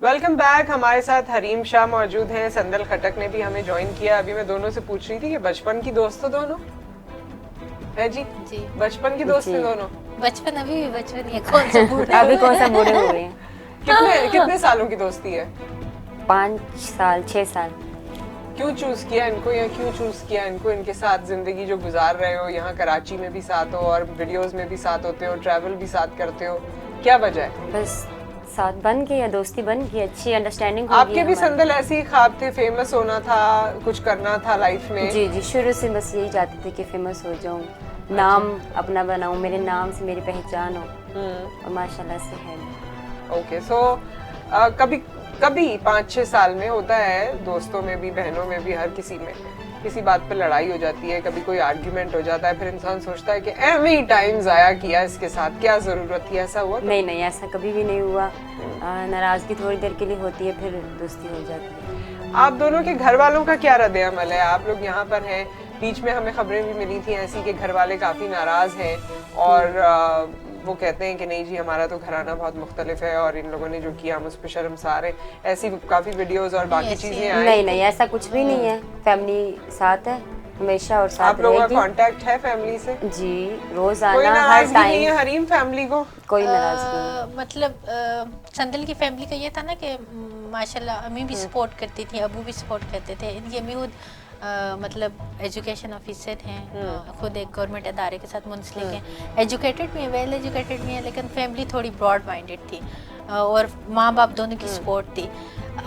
Welcome back. हमारे साथ हरीम शाह मौजूद हैं. संदल खटक ने भी हमें ज्वाइन किया. अभी मैं दोनों से पूछ रही थी कि बचपन की दोस्त तो दोनों है जी. जी बचपन की दोस्त है दोनों. बचपन अभी भी बचपन ही है. कौन सा बूढ़ा अभी कौन सा बूढ़े हो गए हैं. कितने सालों की दोस्ती है? 5 साल 6 साल. क्यों चूज किया इनको या क्यों चूज किया इनको? इनके साथ जिंदगी जो गुजार रहे हो, यहाँ कराची में भी साथ हो और वीडियोस में भी साथ होते हो, ट्रैवल भी साथ करते हो, क्या वजह है? बस साथ बन गई, दोस्ती बन गई, अच्छी अंडरस्टैंडिंग हो गई. आपके भी संदल ऐसे ही ख्वाब थे, फेमस होना था, कुछ करना था लाइफ में? जी जी, शुरू से बस यही चाहते थे कि फेमस हो जाऊं, नाम अपना बनाऊं, मेरे नाम से मेरी पहचान हो. और माशाल्लाह से है. ओके. सो कभी 5-6 साल में होता है, दोस्तों में भी, बहनों में भी, हर किसी में किसी बात पे लड़ाई हो जाती है, कभी कोई आर्ग्यूमेंट हो जाता है, फिर इंसान सोचता है कि एवरी टाइम जाया किया इसके साथ, क्या जरूरत थी. ऐसा हुआ? नहीं नहीं, ऐसा कभी भी नहीं हुआ. नाराजगी थोड़ी देर के लिए होती है, फिर दोस्ती हो जाती है. आप दोनों के घर वालों का क्या रद्द अमल है? आप लोग यहाँ पर हैं, बीच में हमें खबरें भी मिली थी ऐसी कि घर वाले काफी नाराज हैं और वो कहते हैं कि नहीं जी, हमारा तो घराना बहुत मुख्तलिफ है और इन लोगों ने जो किया हम उस पर शर्मसार हैं. ऐसी काफी वीडियोस और बाकी चीजें आई. नहीं नहीं, ऐसा कुछ भी नहीं है. फैमिली साथ है हमेशा और साथ आप लोगों का रहेगी. कांटेक्ट है फैमिली से? जी, रोज कोई आना, हर नाराजगी नहीं है टाइम. हरीम फैमिली को? कोई नाराजगी नहीं. मतलब संदल की फैमिली का ये था ना कि माशाल्लाह अम्मी भी सपोर्ट करती थी, अबू भी सपोर्ट करते थे. इनकी अम्मी खुद मतलब एजुकेशन ऑफिसर हैं, खुद एक गवर्नमेंट अदारे के साथ मुंसलिक हैं, एजुकेटेड भी हैं, वेल एजुकेटेड भी हैं, लेकिन फैमिली थोड़ी ब्रॉड माइंडेड थी और माँ बाप दोनों की सपोर्ट थी.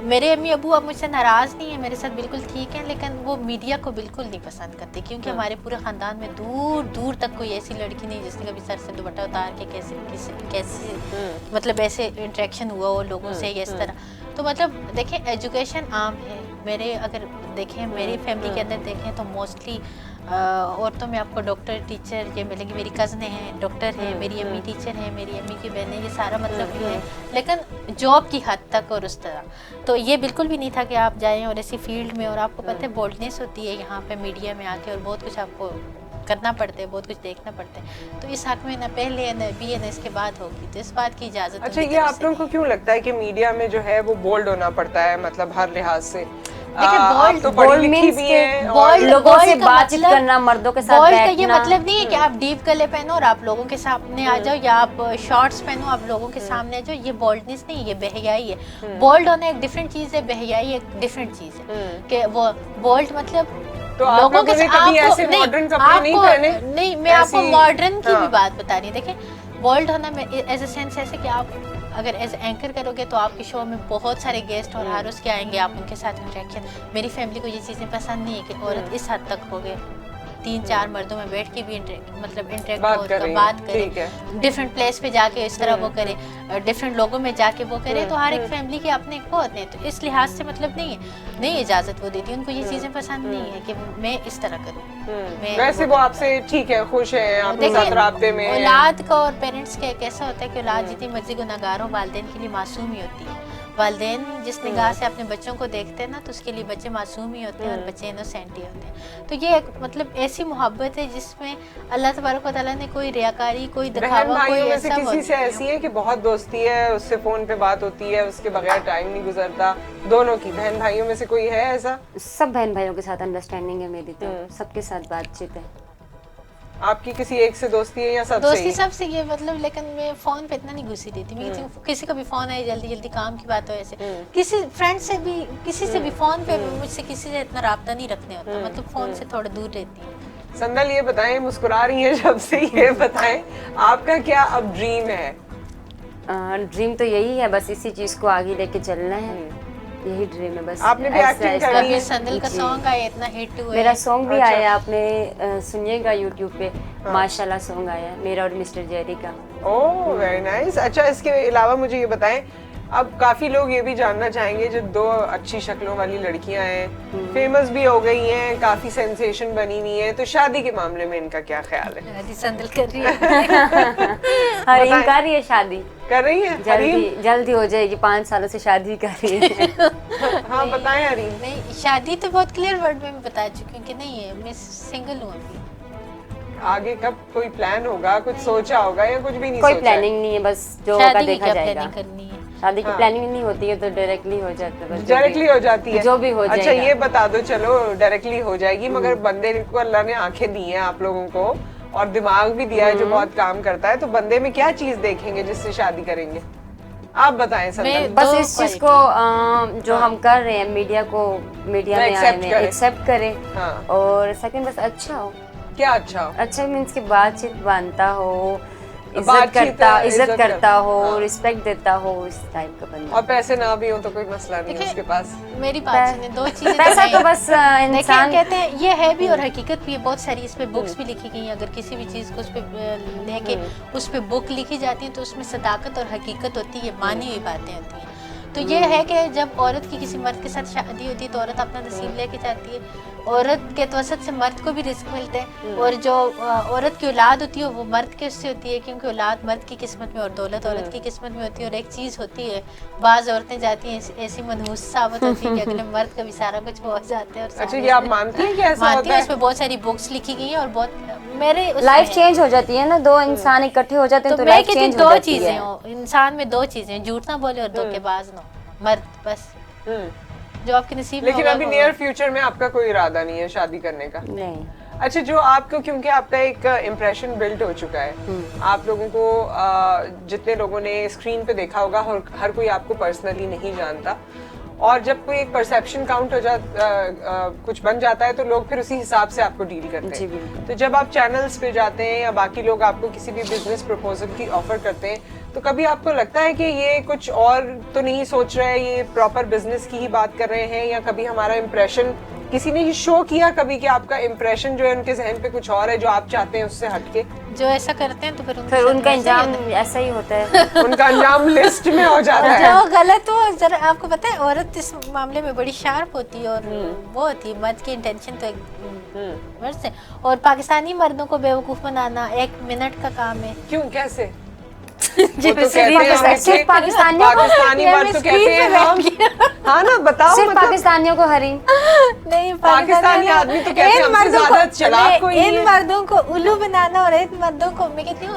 मेरे अम्मी अबू अब मुझसे नाराज़ नहीं है, मेरे साथ बिल्कुल ठीक हैं, लेकिन वो मीडिया को बिल्कुल नहीं पसंद करते क्योंकि हमारे पूरे ख़ानदान में दूर दूर तक कोई ऐसी लड़की नहीं जिसने कभी सर से दुपट्टा उतार के कैसे मतलब ऐसे इंटरेक्शन हुआ हो लोगों से या इस तरह. तो मतलब देखें, एजुकेशन आम है. मेरे अगर देखें मेरी फैमिली के अंदर देखें तो मोस्टली औरतों में आपको डॉक्टर, टीचर ये मिलेंगी. मेरी कज़नें हैं डॉक्टर हैं, मेरी अम्मी टीचर हैं, मेरी अम्मी की बहनें, ये सारा मतलब ये है, लेकिन जॉब की हद तक और उस तरह. तो ये बिल्कुल भी नहीं था कि आप जाएं और ऐसी फील्ड में, और आपको पता है बोल्डनेस होती है यहाँ पे मीडिया में आके और बहुत कुछ आपको करना पड़ता है, बहुत कुछ देखना पड़ता है. तो इस हक में ना पहले है ना अभी है ना इसके बाद होगी, तो इस बात की इजाज़त. अच्छा, ये आप लोगों को क्यों लगता है कि मीडिया में जो है वो बोल्ड होना पड़ता है, मतलब हर लिहाज से? बोल्ड तो पढ़ी लिखी भी है और लोगों से बातचीत करना, मर्दों के साथ बोल्ड का बैठना. ये मतलब नहीं है कि आप डीप गले पहनो और आप लोगों के सामने आ जाओ, या आप शॉर्ट्स पहनो आप लोगों के सामने आ जाओ. ये बोल्डनेस नहीं है, ये बेहयाई है. बोल्ड होना एक डिफरेंट चीज़ है, बेहयाई एक डिफरेंट चीज़ है. कि वो बोल्ड मतलब तो आप लोगों ने कभी ऐसे मॉडर्न कपड़े नहीं पहने? नहीं, मैं आपको मॉडर्न की भी बात बता रही हूँ. देखें, बोल्ड होना में एज अ सेंस ऐसे कि आप अगर एज एंकर करोगे तो आपके शो में बहुत सारे गेस्ट और हर उसके आएंगे, आप उनके साथ इंटरेक्शन. मेरी फैमिली को ये चीज़ें पसंद नहीं है कि औरत इस हद तक हो गए 3-4 मर्दों में बैठ के भी मतलब इंटरेक्ट हो, बात करे, डिफरेंट प्लेस पे जाके इस तरह वो करे, डिफरेंट लोगों में जाके वो करे. तो हर एक फैमिली के अपने एक वो होते हैं, तो इस लिहाज से मतलब नहीं है, नहीं इजाज़त वो देती, उनको ये चीज़ें पसंद नहीं है कि मैं इस तरह करूँ. वैसे वो आपसे ठीक है, खुश है, आपके साथ राब्ते में. औलाद का और पेरेंट्स का कैसा होता है कि औलाद जितनी मर्जी गुनाहगार हो, वालिदैन के लिए मासूम ही होती है. वालिदैन जिस निगाह से अपने बच्चों को देखते हैं ना, तो उसके लिए बच्चे मासूम ही होते हैं और बच्चे इनोसेंट ही होते हैं. तो ये एक मतलब ऐसी मोहब्बत है जिसमें अल्लाह तबारक व तआला ने कोई रियाकारी, कोई दिखावा, कोई ऐसा किसी से ऐसी है कि बहुत दोस्ती है, उससे फोन पे बात होती है, उसके बगैर टाइम नहीं गुजरता? दोनों की बहन भाइयों में से कोई है ऐसा? सब बहन भाइयों के साथ अंडरस्टैंडिंग है मेरी, तो सबके साथ बातचीत है. आपकी किसी एक से दोस्ती है या सबसे? दोस्ती सबसे ये मतलब, लेकिन मैं फोन पे इतना नहीं घुसी रहती. मैं किसी का भी फोन आए, जल्दी जल्दी काम की बात हो, ऐसे किसी फ्रेंड से भी, किसी से भी फोन पे मुझसे किसी से इतना राब्ता नहीं रखने होता, मतलब फोन से थोड़ा दूर रहती हूँ. संदल, ये बताएं, मुस्कुरा रही हैं जब से, ये बताएं आपका क्या अब ड्रीम है? ड्रीम तो यही है, बस इसी चीज को आगे लेके चलना है, यही ड्रीम है बस. आपने भी एक्टिंग करी है? संदल का सॉन्ग आया, इतना हिट हुआ, मेरा सॉन्ग भी आया, आपने सुनिएगा यूट्यूब पे. माशाल्लाह सॉन्ग आया मेरा और मिस्टर जेरी का. ओह, वेरी नाइस. अच्छा, इसके अलावा मुझे ये बताएं, अब काफी लोग ये भी जानना चाहेंगे, जो 2 अच्छी शक्लों वाली लड़कियां हैं, फेमस भी हो गई हैं, काफी सेंसेशन बनी हुई हैं, तो शादी के मामले में इनका क्या ख्याल है? संदल कर रही है. हरीम कर रही है शादी, कर रही है? जल्दी हो जाएगी, 5 सालों से शादी कर रही है. हाँ, बताएं हरीम. नहीं, शादी तो बहुत क्लियर वर्ड में बता चुकी हूँ कि नहीं है, मैं सिंगल हूँ अभी. आगे कब कोई प्लान होगा, कुछ सोचा होगा या कुछ भी नहीं? कोई प्लानिंग नहीं है, बस जो होगा देखा जाएगा. प्लानिंग करनी है? शादी की प्लानिंग नहीं होती है तो डायरेक्टली हो जाता है, डायरेक्टली हो जाती है, जो भी हो जाएगा। अच्छा ये बता दो, चलो डायरेक्टली हो जाएगी, मगर बंदे को अल्लाह ने आंखें दी हैं आप लोगों को और दिमाग भी दिया है जो बहुत काम करता है, तो बंदे में क्या चीज देखेंगे जिससे शादी करेंगे? आप बताएं सर। बस इस चीज को जो हम कर रहे हैं मीडिया में एक्सेप्ट करें, और सेकंड बस अच्छा हो। क्या अच्छा हो? अच्छा मीन्स की बातचीत बनता हो, इज्जत करता हो, रिस्पेक्ट देता हो, इस टाइप का बंदा। और पैसे ना भी हो तो कोई मसला नहीं उसके पास। मेरी बात सुनिए, दो चीजें पैसा तो बस इंसान कहते हैं, ये है भी और हकीकत भी है। बहुत सारी इस पे बुक्स भी लिखी गई हैं, अगर किसी भी चीज को उस पे लेके उस पे बुक लिखी जाती है तो उसमें सदाकत और हकीकत होती है, मानी हुई बातें होती हैं। तो ये है कि जब औरत की किसी मर्द के साथ शादी होती है तो औरत अपना नसीब लेके जाती है। औरत के तवसत से मर्द को भी रिस्क मिलता है, और जो औरत की औलाद होती है वो मर्द के उससे होती है, क्योंकि औलाद मर्द की किस्मत में और दौलत औरत की किस्मत में होती है। और एक चीज़ होती है, बाज़ औरतें जाती हैं ऐसी मनहूस साबित होती है कि अगले मर्द का भी सारा कुछ पहुँच जाते हैं। अच्छा, ये आप मानती हैं कि ऐसा होता है? मानती हूँ, इसमें बहुत सारी बुक्स लिखी गई हैं और बहुत मेरे लाइफ चेंज हो जाती है ना, दो इंसान इकट्ठे हो जाते हैं तो लाइफ चेंज हो जाती है। दो चीज़ें हो इंसान में, दो चीज़ें, झूठ ना बोले और धोखेबाज ना मर्द, बस जो आपके नसीब में। लेकिन अभी नियर फ्यूचर में आपका कोई इरादा नहीं है शादी करने का? नहीं। अच्छा, जो आपको, क्योंकि आपका एक इम्प्रेशन बिल्ड हो चुका है, आप लोगों को जितने लोगों ने स्क्रीन पे देखा होगा, हर कोई आपको पर्सनली नहीं जानता, और जब कोई एक परसेप्शन काउंट हो कुछ बन जाता है तो लोग फिर उसी हिसाब से आपको डील करते हैं। तो जब आप चैनल्स पे जाते हैं या बाकी लोग आपको किसी भी बिजनेस प्रपोजल की ऑफर करते हैं, तो कभी आपको लगता है कि ये कुछ और तो नहीं सोच रहे हैं, ये प्रॉपर बिजनेस की ही बात कर रहे हैं, या कभी हमारा इम्प्रेशन किसी ने ही शो किया कभी कि आपका इम्प्रेशन जो है उनके जहन पे कुछ और है जो आप चाहते हैं उससे हटके? जो ऐसा करते हैं तो फिर उनका अंजाम ऐसा ही होता है। उनका अंजाम लिस्ट में हो जाता है। जो गलत हो, जरा आपको पता है औरत इस मामले में बड़ी शार्प होती है, और वो होती है मर्द की इंटेंशन तो एक मर्द से। और पाकिस्तानी मर्दों को बेवकूफ बनाना 1 मिनट का काम है। क्यों, कैसे? सिर्फ पाकिस्तानी मर्द तो कहते हैं हम, हाँ ना, बताओ। सिर्फ पाकिस्तानियों को हरीम नहीं, पाकिस्तानी आदमी तो कहते हैं हमसे ज्यादा चालाक कोई नहीं है। इन मर्दों को उल्लू बनाना और इन मर्दों को मैं कहती हूँ।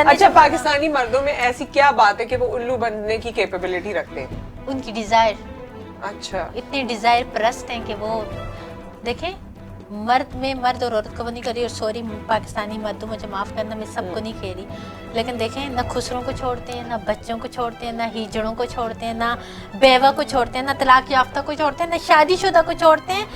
अच्छा, पाकिस्तानी मर्दों में ऐसी क्या बात है कि वो उल्लू बनने की कैपेबिलिटी रखते हैं? उनकी डिजायर। अच्छा, इतने डिजायर परस्त हैं कि वो देखें, मर्द और औरत को वो नहीं कर रही, और सॉरी पाकिस्तानी मर्दों, मुझे माफ़ करना, मैं सबको नहीं कह रही, लेकिन देखें ना खुसरों को छोड़ते हैं, ना बच्चों को छोड़ते हैं, ना हिजड़ों को छोड़ते हैं, ना बेवा को छोड़ते हैं, ना तलाक याफ्ता को छोड़ते हैं, ना शादीशुदा को छोड़ते हैं।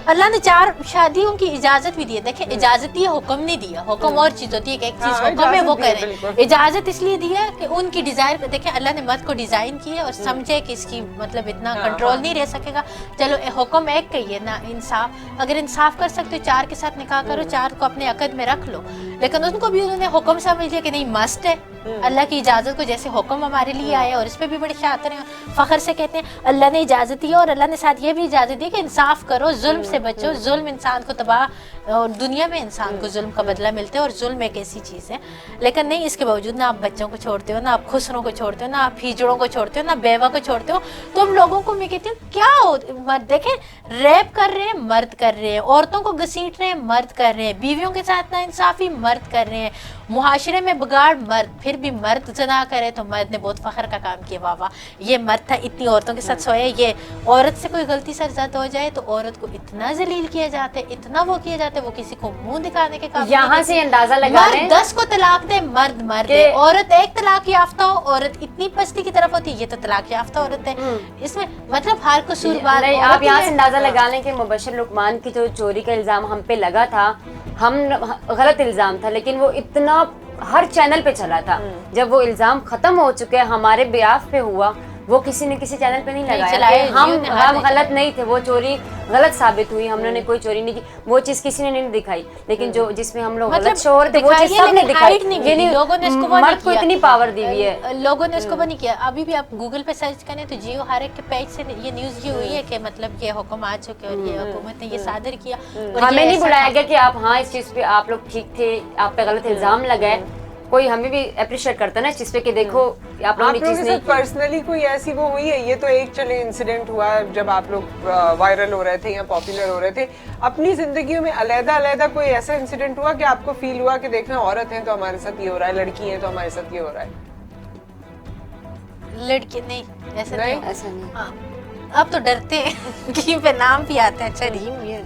अल्लाह ने 4 शादियों की इजाजत भी दी है। देखें, इजाजत दी है, हुक्म नहीं दिया। हुक्म और चीज होती है कि एक चीज हुक्म है वो करें, इजाजत इसलिए दी है कि उनकी डिजायर। देखें, अल्लाह ने मर्द को डिजाइन की है और समझे कि इसकी मतलब इतना कंट्रोल नहीं रह सकेगा। चलो हुक्म एक का ही है ना, इंसाफ। अगर इंसाफ कर सकते हो 4 के साथ निकाह करो, 4 को अपने अकद में रख लो, लेकिन उनको भी उन्होंने हुक्म समझ लिया कि नहीं मस्ट है। अल्लाह की इजाजत को जैसे हुक्म हमारे लिए आया, और इस पे भी बड़े शातिर हैं, फखर से कहते हैं अल्लाह ने इजाजत दी है, और अल्लाह ने साथ ये भी इजाजत दी कि इंसाफ करो, जुल्म से बचो। जुल्म इंसान को तबाह, और दुनिया में इंसान को जुल्म का बदला मिलता है, और जुल्म एक ऐसी चीज़ है। लेकिन नहीं, इसके बावजूद ना आप बच्चों को छोड़ते हो, ना आप खुसरों को छोड़ते हो, ना आप हिजड़ों को छोड़ते हो, ना बेवा को छोड़ते हो। तुम लोगों को मैं कहती हूँ क्या हो, मर्द देखें रेप कर रहे हैं, मर्द कर रहे हैं, औरतों को घसीट रहे हैं, मर्द कर रहे हैं, बीवियों के साथ ना इंसाफी, मर्द कर रहे हैं, मुहाशरे में बिगाड़, मर्द। फिर भी मर्द जना करे तो मर्द ने बहुत फख्र का काम किया, वाह वाह ये मर्द था, इतनी औरतों के साथ सोया। ये औरत से कोई गलती सरजद हो जाए तो औरत को इतना जलील किया जाता है, इतना वो किया जाता है, वो किसी को मुंह दिखाने के काम। यहाँ से अंदाजा लगा रहे हैं 10 को तलाक दे, मर्द है, औरत 1 तलाक याफ्ता हो, औरत इतनी पस्ती की तरफ होती है, ये तो तलाक याफ्ता औरत है। इसमें मतलब हर कसूरवार। आप यहाँ से अंदाजा लगा लें कि मुबशर लुकमान की जो चोरी का इल्जाम हम पे लगा था, हम गलत इल्जाम था, लेकिन वो इतना हर चैनल पे चला था। जब वो इल्जाम खत्म हो चुके, हमारे बियाफ पे हुआ, वो किसी ने किसी चैनल पे नहीं लगाया। हम गलत नहीं थे, वो चोरी गलत साबित हुई, हमने कोई चोरी नहीं की, वो चीज किसी ने नहीं दिखाई। लेकिन जो जिसमें हम लोग गलत शोर थे, वो चीज सबने दिखाई। लोगों ने इसको मर्द को इतनी पावर दी हुई है, लोगों ने इसको वो नहीं किया। अभी भी आप गूगल पे सर्च करें तो जियो हर एक के पेज से ये न्यूज ये हुई है कि मतलब ये हुक्म आ चुके और ये हुकूमत ने ये सादर किया। हमें नहीं बुलाया गया कि आप हाँ इस चीज पे आप लोग ठीक थे, आप पे गलत इल्जाम लगाए। कोई हमें भी अप्रिशिएट करता है ना इस चीज पे कि देखो आप लोगों ने चीज नहीं की। पर्सनली कोई ऐसी वो हुई है? ये तो एक चले इंसिडेंट हुआ जब आप लोग वायरल हो रहे थे या पॉपुलर हो रहे थे। अपनी जिंदगी में अलग-अलग कोई ऐसा इंसिडेंट हुआ कि आपको फील हुआ कि देखें औरत है तो हमारे साथ ये हो रहा है, लड़की है तो हमारे साथ ये हो रहा है? लड़के नहीं ऐसा नहीं होगा। ऐसा नहीं। हाँ, अब तो डरते हैं कि पे नाम भी आता है, अच्छा रहीम ये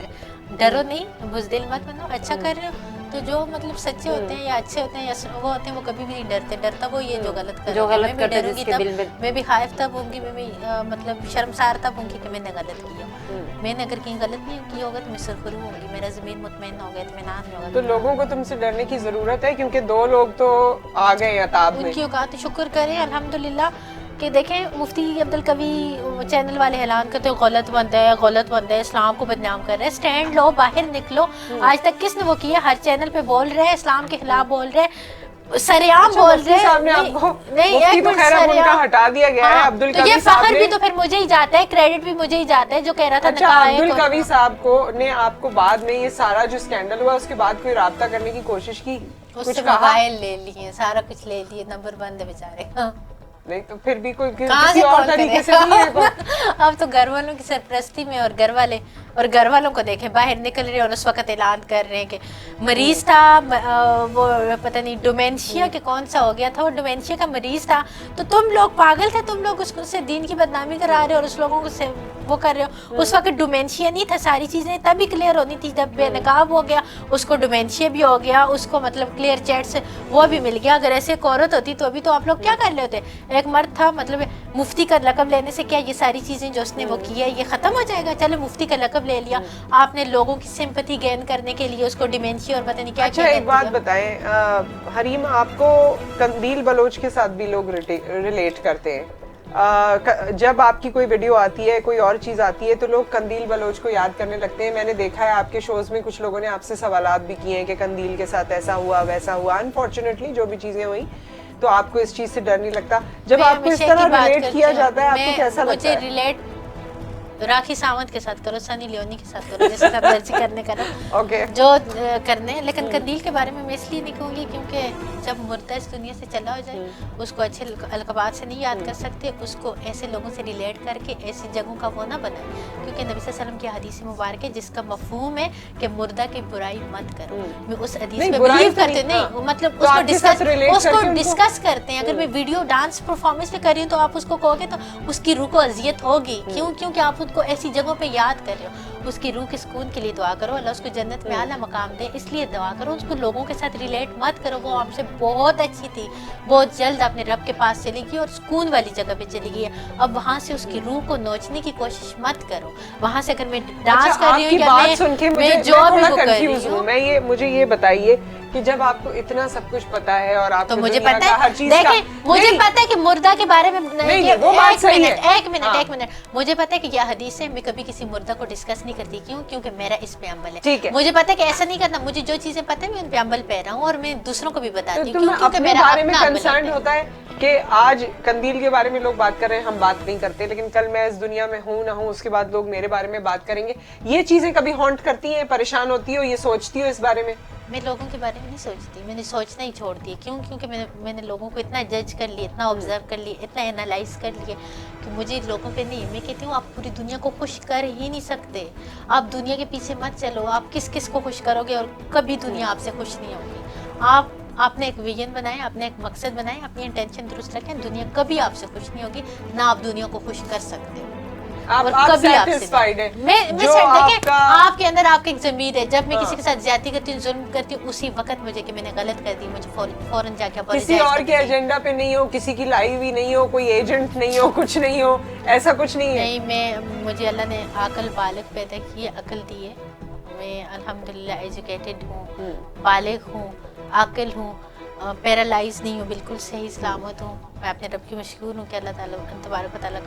डरो नहीं, बुज़दिल मत बनो, अच्छा कर रहे हो तो जो मतलब सच्चे होते हैं या अच्छे होते हैं या वो होते हैं वो कभी भी नहीं डरते। डरता वो ये जो गलत कर जो रहा है। गलत मैं भी करते हैं डरूंगी जिसके तब, दिल में। मैं भी खाइफ तब होंगी, मैं भी मतलब शर्मसार तब होंगी कि मैंने गलत किया। मैंने अगर कहीं गलत नहीं किया होगा तो मैं सुरखरू होंगी, मेरा ज़मीन मुतमईन होगा, इत्मीनान नहीं होगा। तो लोगों को तुमसे डरने की जरूरत है क्योंकि 2 लोग तो आ गए हैं ताब में। उनकी औकात शुक्र करें अल्हम्दुलिल्लाह कि देखें मुफ्ती अब्दुल कवी चैनल वाले ऐलान करते हो गलत बंदा है, इस्लाम को बदनाम कर रहे हैं, स्टैंड लो, बाहर निकलो। आज तक किसने वो किया? हर चैनल पे बोल रहे हैं, इस्लाम के खिलाफ बोल रहे हैं, सरेआम बोल रहे हैं। साहब ने आपको नहीं, मुफ्ती तो खैर अब उनका हटा दिया गया है, अब्दुल तो ये कवी साहब फखर ने। भी तो फिर मुझे ही जाता है, क्रेडिट भी मुझे ही जाता है जो कह रहा था। अच्छा, अब्दुल कवी साहब को ने आपको बाद में ये सारा जो स्कैंडल हुआ उसके बाद कोई राब्ता करने की कोशिश की? उससे मोबाइल ले लिए, सारा कुछ ले लिए, नंबर बंद है बेचारे। नहीं तो फिर भी कोई कहाँ किसी से और कॉल तरीके करे? से नहीं है कोई? अब तो घर वालों की सरपरस्ती में और घर वालों को देखें बाहर निकल रहे और उस वक्त ऐलान कर रहे हैं कि मरीज था वो पता नहीं डोमेंशिया के कौन सा हो गया था, वो डोमेंशिया का मरीज था, तो तुम लोग पागल थे, तुम लोग उससे दीन की बदनामी करा रहे हो और उस लोगों को से वो कर रहे हो। उस वक्त डोमेंशिया नहीं था, सारी चीज़ें तभी क्लियर होनी थी जब बेनकाब हो गया, उसको डोमेंशिया भी हो गया, उसको मतलब क्लियर चैट से वो भी मिल गया। अगर ऐसे एक औरत होती तो अभी तो आप लोग क्या कर रहे होते? एक मर्द था, मतलब मुफ्ती का लक़ब लेने से क्या ये सारी चीज़ें जो उसने वो किया ये ख़त्म हो जाएगा? चलो मुफ्ती का लक़ब ले लिया आपने, लोगों की सिंपैथी गेन करने के लिए उसको डिमेंशिया और पता नहीं क्या। अच्छा एक बात बताएं हरीम, आपको कंदील बलोच के साथ भी लोग रिलेट करते हैं। जब आपकी कोई वीडियो आती है, कोई और चीज़ आती है तो लोग कंदील बलोच को याद करने लगते हैं। मैंने देखा है आपके शोज़ में कुछ लोगों ने आपसे सवालात भी किए हैं कि कंदील के साथ ऐसा हुआ वैसा हुआ। अनफॉर्चुनेटली जो भी चीज़ें हुई तो आपको इस चीज़ से डर नहीं लगता? जब आपको इस तरह रिलेट किया जाता है आपको कैसा लगता है? मुझे रिलेट राखी सावंत के साथ करो, सनी लियोनी के साथ करो, जिसके साथ मर्जी करने करो, ओके जो करने। लेकिन कंदील के बारे में मैं इसलिए नहीं कहूँगी क्योंकि जब मुर्दा इस दुनिया से चला हो जाए उसको अच्छे अलकबात से नहीं याद कर सकते, उसको ऐसे लोगों से रिलेट करके ऐसी जगहों का वो ना बनाए, क्योंकि नबी सल्लल्लाहु अलैहि वसल्लम की हदीस मुबारक है जिसका मफहूम है कि मुर्दा की बुराई मत करो। मैं उस हदीस पे बिलीव करती हूँ, नहीं मतलब उसको डिस्कस करते हैं। अगर मैं वीडियो डांस परफॉर्मेंस पे कर रही हूँ तो आप उसको कहोगे तो उसकी रूह को अजियत होगी। क्यों? क्योंकि आप उसको ऐसी जगहों पे याद कर रहे हो। उसकी रूह के सुकून के लिए दुआ करो, अल्लाह उसको जन्नत में आला मकाम दे, इसलिए दुआ करो। उसको लोगों के साथ रिलेट मत करो, वो आपसे बहुत अच्छी थी, बहुत जल्द अपने रब के पास चली गई और सुकून वाली जगह पे चली गई है। अब वहाँ से उसकी रूह को नोचने की कोशिश मत करो। वहाँ से अगर मैं डांस कर रही हूँ या मैं जो भी कंफ्यूज हूँ, मुझे ये बताइए कि जब आपको इतना सब कुछ पता है और आपको तो मुझे पता है, देखिए मुझे पता है कि मुर्दा के बारे में एक मिनट मुझे पता है कि यह हदीस है, मैं कभी किसी मुर्दा को डिस्कस नहीं करती। क्यों? क्योंकि मेरा इस पे अमल है। मुझे पता है कि ऐसा नहीं करना, मुझे जो चीजें पता है मैं उन पे अमल पे रहा हूँ और मैं दूसरों को भी बताती हूँ क्योंकि मेरा बारे में कंसर्न होता है कि आज कंदील के बारे में लोग बात कर रहे हैं, हम बात नहीं करते, लेकिन कल मैं इस दुनिया में हूँ ना हूँ उसके बाद लोग मेरे बारे में बात करेंगे। ये चीजें कभी हॉन्ट करती हैं, परेशान होती हो, ये सोचती हो इस बारे में? मैं लोगों के बारे में नहीं सोचती, मैंने सोचना ही छोड़ दिया। क्यों? क्योंकि मैंने लोगों को इतना जज कर लिया, इतना ऑब्जर्व कर लिया, इतना एनालाइज कर लिया कि मुझे लोगों पे नहीं। मैं कहती हूँ आप पूरी दुनिया को खुश कर ही नहीं सकते, आप दुनिया के पीछे मत चलो। आप किस किस को खुश करोगे और कभी दुनिया आपसे खुश नहीं होगी। आपने एक विजन बनाए, आपने एक मकसद बनाए, अपनी इंटेंशन दुरुस्त रखें, दुनिया कभी आपसे खुश नहीं होगी, ना आप दुनिया को खुश कर सकते हो। आप कभी सैटिस्फाइड है? देखिए आपके अंदर आपकी एक ज़मीर है। जब मैं किसी के साथ ज्यादती करती हूँ, जुल्म करती हूँ, उसी वक्त मुझे कि मैंने गलत कर दी, मुझे फौरन जाके किसी और के एजेंडा पे नहीं हो, किसी की लाइव ही नहीं हो, कोई एजेंट नहीं हो, कुछ नहीं हो, ऐसा कुछ नहीं है। नहीं, मुझे अल्लाह ने अकल बालिग पैदा की है, अकल दी है। मैं अल्हम्दुलिल्लाह एजुकेटेड हूँ, बालिग हूँ, अकल हूँ, पैरालाइज नहीं हूँ, बिल्कुल सही सलामत हूँ। मैं अपने रब की मशकूर हूँ कि अल्लाह ताला तबारक व तआला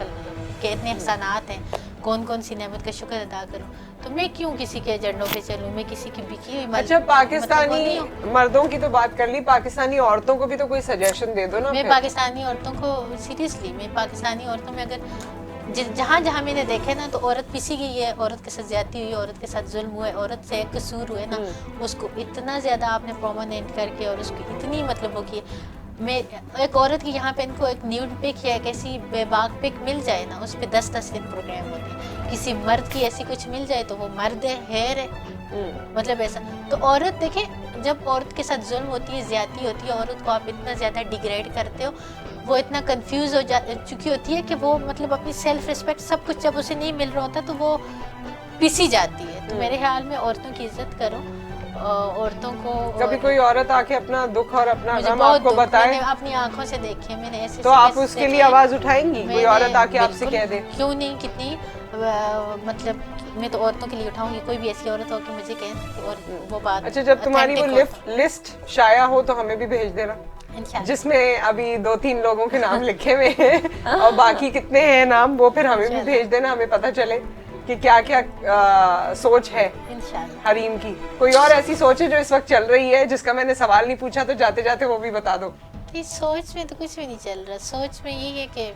के इतने एहसानात हैं, कौन कौन सी नेमत का शुक्र अदा करूँ। तो मैं क्यों किसी के एजेंडों पे चलूँ? मैं किसी की बिकी हुई अच्छा, पाकिस्तानी मर्दों की तो बात कर ली, पाकिस्तानी औरतों को भी तो कोई सजेशन दे दो ना। मैं पाकिस्तानी औरतों को सीरियसली, मैं पाकिस्तानी औरतों में अगर जहाँ जहाँ मैंने देखे ना तो औरत पिसी गई है, औरत के साथ ज्यादती हुई, औरत के साथ जुल्म हुआ है, औरत से कसूर हुए ना, उसको इतना ज़्यादा आपने प्रोमानेंट करके और उसको इतनी मतलब वो की। मैं एक औरत की यहाँ पे इनको एक न्यूड पिक या कैसी बेबाक पिक मिल जाए ना, उस पर 10-10 दिन प्रोग्राम होते हैं। किसी मर्द की ऐसी कुछ मिल जाए तो वो मर्द है, हेयर है, मतलब ऐसा। तो औरत देखें, जब औरत के साथ जुल्म होती है, ज्यादती होती है, औरत को आप इतना ज़्यादा डिग्रेड करते हो, वो इतना कंफ्यूज हो चुकी होती है कि वो मतलब अपनी सेल्फ रिस्पेक्ट सब कुछ जब उसे नहीं मिल रहा होता तो वो पिसी जाती है। तो मेरे ख्याल में औरतों की इज्जत करो, औरतों को। कभी कोई औरत आके अपना दुख और अपना गम बहुत आपको बताए, मैंने अपनी आंखों से देखे, मैंने ऐसे तो आप उसके लिए आवाज उठाएंगी? कोई औरत आके आपसे कह दे? क्यों नहीं, कितनी मतलब मैं तो औरतों के लिए उठाऊंगी, कोई भी ऐसी औरत हो कि मुझे कहे और वो बात। अच्छा, जब तुम्हारी वो लिस्ट शाया हो तो हमें भी भेज देना, जिसमें अभी 2-3 लोगों के नाम लिखे हुए हैं और बाकी कितने हैं नाम, वो फिर हमें भी भेज देना, हमें पता चले कि क्या क्या सोच है हरीम की। कोई और ऐसी सोच है जो इस वक्त चल रही है जिसका मैंने सवाल नहीं पूछा, तो जाते जाते वो भी बता दो। सोच में तो कुछ भी नहीं चल रहा, सोच में ये है कि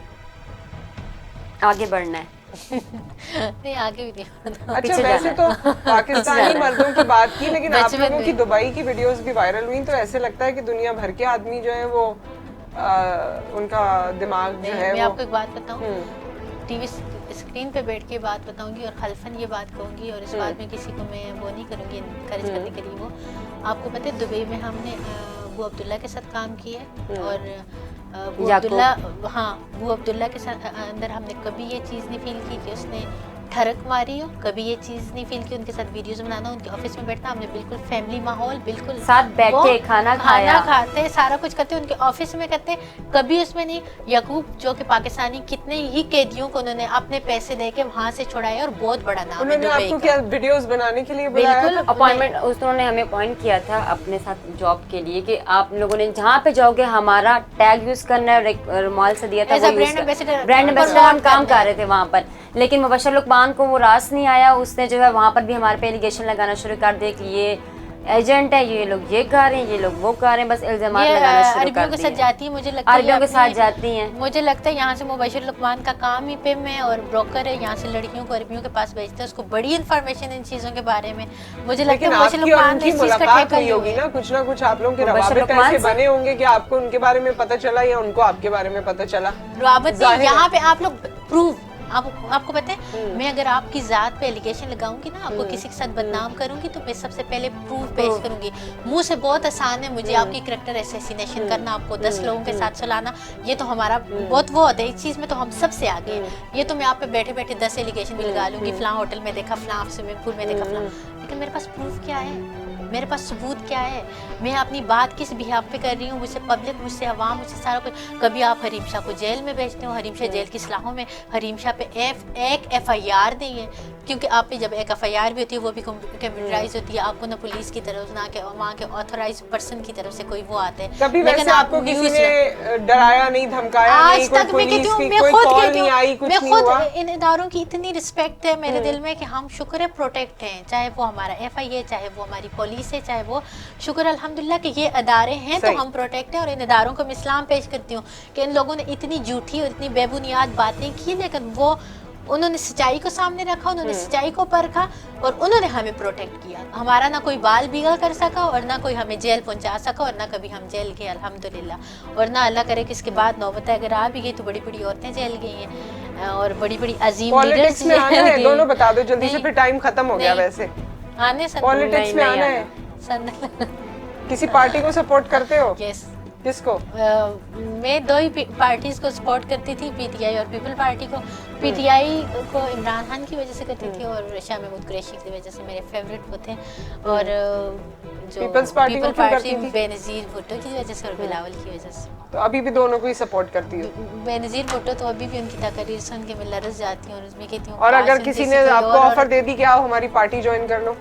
आगे बढ़ना है। नहीं, आगे भी नहीं। अच्छा, वैसे तो पाकिस्तानी मर्दों की बात की, लेकिन आप लोगों की दुबई की वीडियोस भी वायरल हुई, तो ऐसे लगता है कि दुनिया भर के आदमी जो है वो उनका दिमाग जो है। मैं आपको एक बात बताऊं, टीवी स्क्रीन पे बैठ के बात बताऊंगी और खलफन ये बात कहूंगी, और इस बात में किसी को मैं वो नहीं करूंगी इनकरेज करने के लिए। वो आपको पता है दुबई में हमने अबू अब्दुल्ला के साथ काम किया है, और अबू अब्दुल्ला के साथ अंदर हमने कभी ये चीज़ नहीं फील की कि उसने ठरक मारी हो, कभी ये चीज़ नहीं फील की उनके साथ वीडियोस बनाना, उनके ऑफिस में बैठना, हमने बिल्कुल फैमिली माहौल, बिल्कुल साथ बैठे खाना खाते, सारा कुछ करते, उनके ऑफिस में करते, कभी उसमें नहीं। यकूब जो कि पाकिस्तानी, कितने ही कैदियों को उन्होंने अपने पैसे देके वहाँ से छुड़ाया, और बहुत बड़ा नाम है दुबई का। आपको क्या वीडियोस बनाने के लिए बुलाया? बिल्कुल अपॉइंटमेंट उन्होंने हमें अपॉइंट किया था अपने साथ जॉब के लिए कि आप लोगों ने जहाँ पे जाओगे हमारा टैग यूज करना है, मॉल से दिया था, ब्रांड एम्बेसडर हम काम कर रहे थे वहाँ पर। लेकिन मुबशर लुकमान को वो रास नहीं आया, उसने जो है वहाँ पर भी हमारे पे एलिगेशन लगाना शुरू कर दिया कि ये एजेंट है, ये लोग ये कर रहे हैं, ये लोग वो कर रहे हैं, बस इल्जामात लगाना शुरू कर दिए। अरबियों के साथ जाती है, मुझे लगता है अरबियों के साथ जाती हैं। मुझे लगता है यहाँ से मुबशर लुकमान का काम ही पे में और ब्रोकर है, यहाँ से लड़कियों को अरबियों के पास भेजते हैं, उसको बड़ी इन्फॉर्मेशन इन चीजों के बारे में। मुझे लगता है मुबशर लुकमान ने इस चीज का ठेका लिया होगी ना, कुछ आप लोगों के रवाबित ऐसे बने होंगे कि आपको उनके बारे में पता चला या उनको आपके बारे में पता चला। रवाबित यहाँ पे आप लोग प्रूव, आपको पता है, मैं अगर आपकी जात पे एलिगेशन लगाऊंगी ना, आपको किसी के साथ बदनाम करूंगी, तो मैं सबसे पहले प्रूफ पेश करूंगी। मुंह से बहुत आसान है मुझे आपकी करैक्टर असैसिनेशन करना, आपको 10 लोगों के साथ चलाना, ये तो हमारा बहुत वो होता है, इस चीज में तो हम सबसे आगे हैं। ये तो मैं आप पे बैठे बैठे 10 एलिगेशन भी लगा लूंगी, फलां होटल में देखा, फलां स्विमिंग पूल में देखा, फलां, लेकिन मेरे पास प्रूफ क्या है, मेरे पास सबूत क्या है, मैं अपनी बात किस बिहाफ पे कर रही हूँ, मुझसे पब्लिक, मुझसे अवाम, मुझसे सारा कुछ। कभी आप हरीम शाह को जेल में भेजते हो, हरीम शाह जेल की सलाहों में, हरीम शाह पे एक FIR नहीं है, क्योंकि आप पे जब एक FIR भी होती है वो भी कंप्यूटराइज होती है, आपको ना पुलिस की तरफ ना के वहाँ के ऑथराइज पर्सन की तरफ से कोई वो आते हैं। कभी वैसे आपको किसी ने डराया नहीं, धमकाया नहीं, आज तक मैं कहती हूँ, मैं खुद इन इदारों की इतनी रिस्पेक्ट है मेरे दिल में कि हम शुक्र है प्रोटेक्ट हैं, चाहे वो हमारा FI है, चाहे वो हमारी पुलिस है, चाहे वो, शुक्र अल्हम्दुलिल्लाह कि ये अदारे हैं तो हम प्रोटेक्ट हैं। और इन इदारों को मैं इस्लाम पेश करती हूँ कि इन लोगों ने इतनी झूठी और इतनी बेबुनियाद बातें की, लेकिन वो उन्होंने सच्चाई को सामने रखा, उन्होंने सच्चाई को परखा और उन्होंने हमें प्रोटेक्ट किया। हमारा ना कोई बाल बिगड़ कर सका और ना कोई हमें जेल पहुंचा सका और ना कभी हम जेल गए अल्हम्दुलिल्लाह। और ना अल्लाह करे कि इसके बाद नौबत अगर आ भी गई तो बड़ी बड़ी औरतें जेल गई हैं और बड़ी बड़ी अजीम लीडर्स में आना है। दोनों बता दो जल्दी से, फिर टाइम खत्म हो गया। वैसे आने पॉलिटिक्स में आना है, किसी पार्टी को सपोर्ट करते हो? यस। किसको? मैं दो ही पार्टीज को सपोर्ट करती थी, PTI और पीपल पार्टी को। PTI को इमरान खान की वजह से करती थी और शाह महमूद कुरैशी की वजह से मेरे फेवरेट वो थे, और जो पीपल्स पार्टी बेनज़ीर भुट्टो की वजह से और बिलावल की वजह से। तो अभी भी दोनों को ही सपोर्ट करती हूँ। बेनज़ीर भुट्टो तो अभी भी उनकी तकरीर सुन के मैं लरज़ जाती हूँ और उसमें कहती हूँ। और अगर किसी ने आपको ऑफर दे दी कि आओ हमारी पार्टी ज्वाइन कर लो?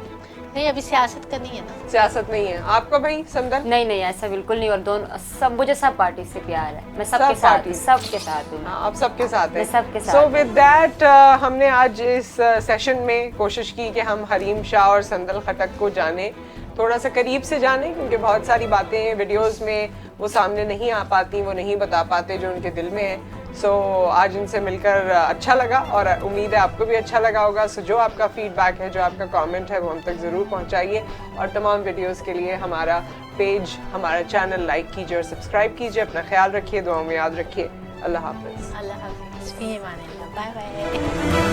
नहीं, अभी सियासत करनी है ना। सियासत नहीं है आपका भाई समदन? नहीं, ऐसा बिल्कुल नहीं। और दोनों सब, मुझे सब पार्टी से प्यार है, मैं सबके साथ हूँ। आप सबके साथ हैं? सबके साथ। सो विद दैट हमने आज इस सेशन में कोशिश की कि हम हरीम शाह और संदल खटक को जाने, थोड़ा सा करीब से जाने, क्योंकि बहुत सारी बातें वीडियोस में वो सामने नहीं आ पाती, वो नहीं बता पाते जो उनके दिल में है। सो आज इनसे मिलकर अच्छा लगा और उम्मीद है आपको भी अच्छा लगा होगा। सो जो आपका फीडबैक है, जो आपका कमेंट है, वो हम तक ज़रूर पहुंचाइए और तमाम वीडियोस के लिए हमारा पेज, हमारा चैनल लाइक कीजिए और सब्सक्राइब कीजिए। अपना ख्याल रखिए, दुआओं में याद रखिए। अल्लाह हाफ़िज़। अल्लाह हाफ़िज़। Bye bye.